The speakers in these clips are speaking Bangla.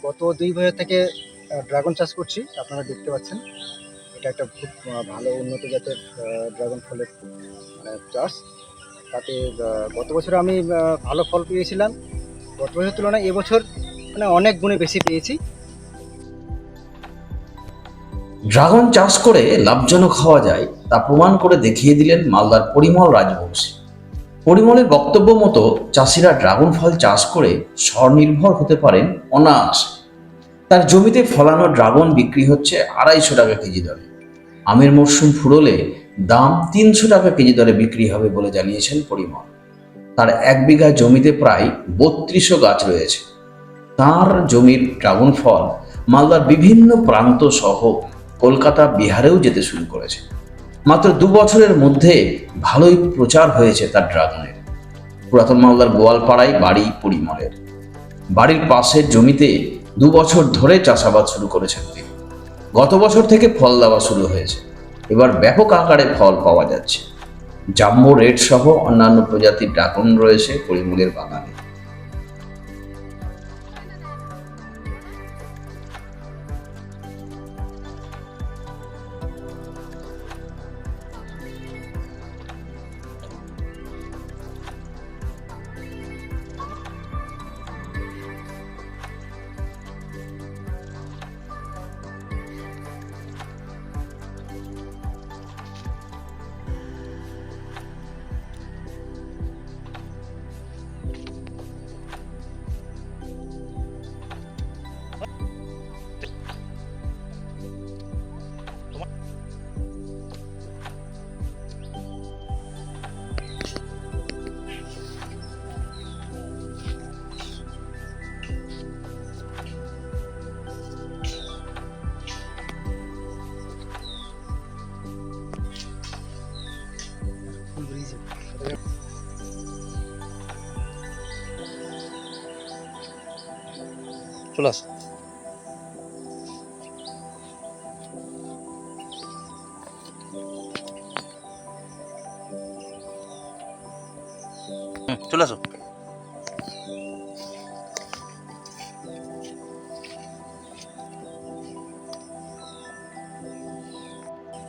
গত ২ বছর থেকে ড্রাগন চাষ করছি। আপনারা দেখতে পাচ্ছেন। এটা একটা খুব ভালো উন্নত জাতের ড্রাগন ফলের চাষ। তাতে গত বছর আমি ভালো ফল পেয়েছিলাম। গত বছরের তুলনায় এবছর অনেক গুণে বেশি পেয়েছি। ড্রাগন চাষ করে লাভজনক হওয়া যায় তা প্রমাণ করে দেখিয়ে দিলেন মালদার পরিমল রাজবংশী। পরিমলের বক্তব্য মতো চাষিরা ড্রাগন ফল চাষ করে স্বনির্ভর হতে পারেন অনায়াসে। তার জমিতে ফলানো ড্রাগন বিক্রি হচ্ছে ২৫০ টাকা কেজি দরে। আমের মরশুম ফুরোলে দাম ৩০০ টাকা কেজি দরে বিক্রি হবে বলে জানিয়েছেন পরিমল। তার ১ বিঘা জমিতে প্রায় ৩২০০ গাছ রয়েছে। তার জমির ড্রাগন ফল মালদার বিভিন্ন প্রান্ত সহ কলকাতা, বিহারেও যেতে শুরু করেছে। মাত্র ২ বছরের মধ্যে ভালোই প্রচার হয়েছে তার ড্রাগনের। পুরাতন মালদার গোয়ালপাড়ায় বাড়ি পরিমলের। বাড়ির পাশের জমিতে ২ বছর ধরে চাষাবাদ শুরু করেছেন তিনি। গত বছর থেকে ফল দেওয়া শুরু হয়েছে। এবার ব্যাপক আকারে ফল পাওয়া যাচ্ছে। জাম্বো রেড সহ অন্যান্য প্রজাতির ড্রাগন রয়েছে পরিমলের বাগানে। চলে আস। চলে আসো।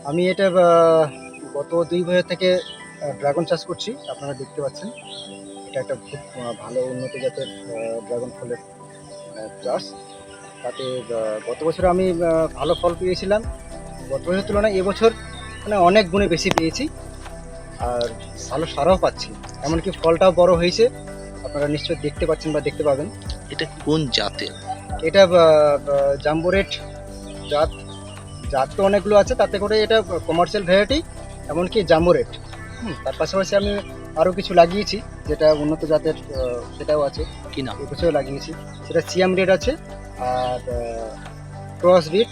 আমি এটা গত ২ বছর থেকে ড্রাগন চাষ করছি। আপনারা দেখতে পাচ্ছেন। এটা একটা খুব ভালো উন্নত জাতের ড্রাগন ফলের চাষ। তাতে গত বছর আমি ভালো ফল পেয়েছিলাম। গত বছরের তুলনায় এবছর অনেক গুণে বেশি পেয়েছি। আর ভালো সারাও পাচ্ছি। এমনকি ফলটাও বড় হয়েছে। আপনারা নিশ্চয়ই দেখতে পাচ্ছেন বা দেখতে পাবেন। এটা কোন জাতের? এটা জাম্বো রেড জাত। জাত তো অনেকগুলো আছে, তাতে করে এটা কমার্শিয়াল ভ্যারাইটি, এমনকি জাম্বো রেড। তার পাশাপাশি আমি আরও কিছু লাগিয়েছি যেটা উন্নত জাতের, সেটাও আছে। কি নাম? এবছরও লাগিয়েছি। সেটা সিয়াম রেড আছে, আর ক্রস বিট,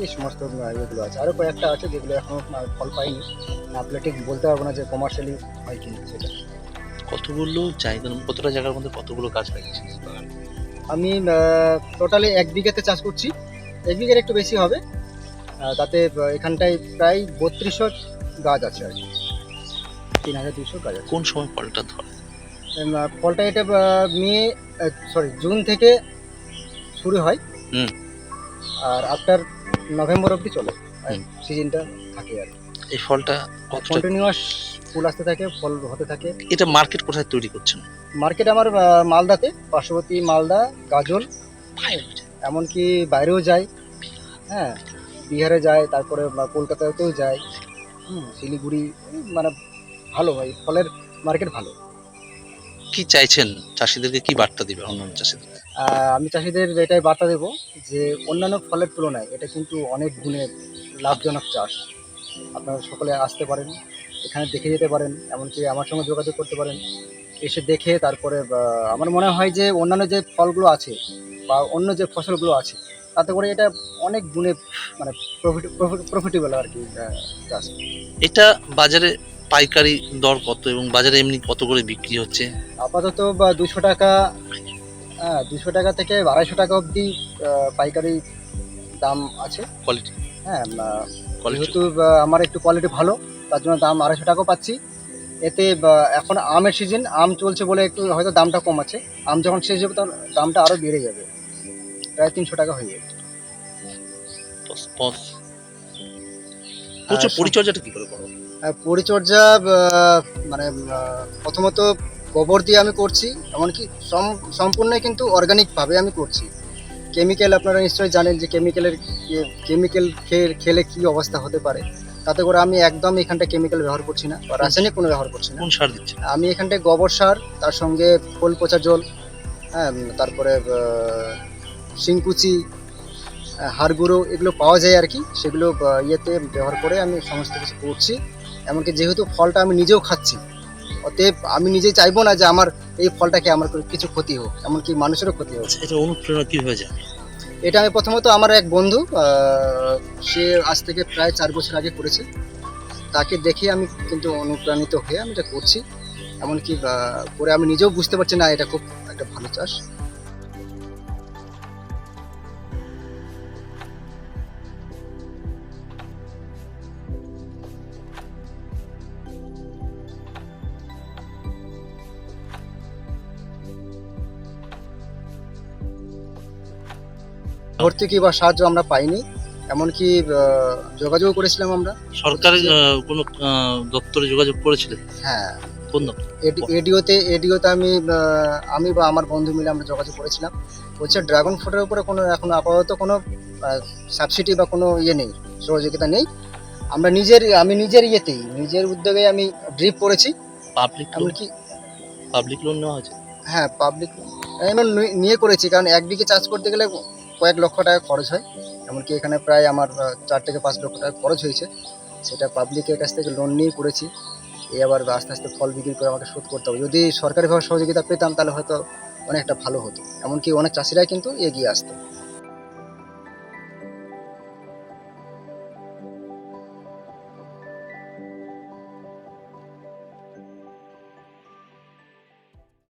এই সমস্ত ইয়েগুলো আছে। আরও কয়েকটা আছে যেগুলো এখনও ফল পাইনি। আপনি ঠিক বলতে পারবো না যে কমার্শিয়ালি হয় কিনা সেটা। কতগুলো জায়গার, কতটা জায়গার মধ্যে কতগুলো গাছ লাগিয়েছিস? আমি টোটালি ১ বিঘাতে চাষ করছি। ১ বিঘার একটু বেশি হবে। তাতে এখানটায় প্রায় ৩২০০ গাছ আছে আর কি। ৩২০০ গাছ আছে। কোন সময় ফলটা ধরে? ফলটা এটা জুন থেকে শুরু হয়। আর আফটার নভেম্বর অবধি চলে সিজনটা থাকে আর কি। এই ফলটা কতটা কন্টিনিউয়াস ফুল আসতে থাকে, ফল হতে থাকে। এটা মার্কেট কোথায় তৈরি করছেন? মার্কেট আমার মালদাতে, পার্শ্ববর্তী মালদা, গাজল, এমনকি বাইরেও যায়। হ্যাঁ, বিহারে যায়, তারপরে কলকাতাতেও যায়, শিলিগুড়ি। মানে ভালো ভাই, ফলের মার্কেট ভালো। কি চাইছেন চাষিদেরকে, কি বার্তা দিবে অন্যান্য চাষিদের? আমি চাষিদের এটাই বার্তা দেব যে অন্যান্য ফলের তুলনায় এটা কিন্তু অনেক গুণে লাভজনক চাষ। আপনারা সকলে আসতে পারেন, এখানে দেখে যেতে পারেন, এমনকি আমার সঙ্গে যোগাযোগ করতে পারেন। এসে দেখে তারপরে আমার মনে হয় যে অন্যান্য যে ফলগুলো আছে বা অন্য যে ফসলগুলো আছে, তাতে করে এটা অনেক গুণে মানে প্রফিটেবল আর কি চাষ। এটা বাজারে পাইকারি দর কত এবং বাজারে এমনি কত করে বিক্রি হচ্ছে? আপাতত ২০০ টাকা, ২০০ টাকা থেকে ২৫০ টাকা অবধি পাইকারি দাম আছে। কোয়ালিটি? হ্যাঁ, কোয়ালিটি যেহেতু আমার একটু কোয়ালিটি ভালো, তার জন্য দাম ২৫০ টাকাও পাচ্ছি। এতে এখন আমের সিজন, আম চলছে বলে একটু হয়তো দামটা কম আছে। আম যখন শেষ হবে তখন দামটা আরও বেড়ে যাবে। প্রায় 300 টাকা হয়ে যায়। প্রচুর আর পরিচর্যাটা কি করে করো? পরিচর্যা মানে প্রথমত গোবর দিয়ে আমি করছি, এমনকি সম্পূর্ণ কিন্তু অর্গানিকভাবে আমি করছি। কেমিক্যাল আপনারা নিশ্চয়ই জানেন যে কেমিক্যাল খেলে কি অবস্থা হতে পারে। তাতে করে আমি একদম এখানটা কেমিক্যাল ব্যবহার করছি না বা রাসায়নিক কোনো ব্যবহার করছি না। কোন সার দিচ্ছে? আমি এখানটায় গোবর সার, তার সঙ্গে খোল পচা জল, হ্যাঁ, তারপরে শিংকুচি, হাড় গুঁড়ো এগুলো পাওয়া যায় আর কি, সেগুলো ইয়েতে ব্যবহার করে আমি সমস্ত কিছু করছি। এমনকি যেহেতু ফলটা আমি নিজেও খাচ্ছি, অতএব আমি নিজে চাইবো না যে আমার এই ফলটা খেয়ে আমার কিছু ক্ষতি হোক, এমনকি মানুষেরও ক্ষতি হোক। আচ্ছা, এটা অনুপ্রেরণা কিভাবে যায়? এটা আমি প্রথমত আমার এক বন্ধু, সে আজ থেকে প্রায় 4 বছর আগে করেছে, তাকে দেখে আমি কিন্তু অনুপ্রাণিত হয়ে আমি এটা করছি। এমনকি করে আমি নিজেও বুঝতে পারছি না এটা খুব একটা ভালো চাষ। ভর্তুকি বা সাহায্য আমরা পাইনি, এমনকি যোগাযোগ করেছিলাম আমরা। সরকারের কোনো দপ্তরে যোগাযোগ করেছিলেন? হ্যাঁ, কোন দপ্তর? এডিওতে আমি বা আমার বন্ধু মিলে আমরা যোগাযোগ করেছিলাম। বলছে ড্রাগন ফ্রুটের উপরে কোনো এখন আপাতত কোনো সাবসিডি বা কোনো ইয়ে নেই, সহযোগিতা নেই। আমি নিজের উদ্যোগে আমি ড্রিপ করেছি, এমনকি পাবলিক লোন নেওয়া হয়েছে? হ্যাঁ পাবলিক এমন নিয়ে করেছি, কারণ 1 বিঘে চাষ করতে গেলে কয়েক লক্ষ টাকা খরচ হয়। এমনকি এখানে প্রায় আমার 4 থেকে 5 লক্ষ টাকা খরচ হয়েছে, সেটা পাবলিকের কাছ থেকে লোন নিয়ে করেছি। এই আবার আস্তে আস্তে ফল বিক্রি করে আমাকে শোধ করতে হবে। যদি সরকারিভাবে সহযোগিতা পেতাম তাহলে হয়তো অনেকটা ভালো হতো, এমনকি অনেক চাষিরাই কিন্তু এগিয়ে আসতো।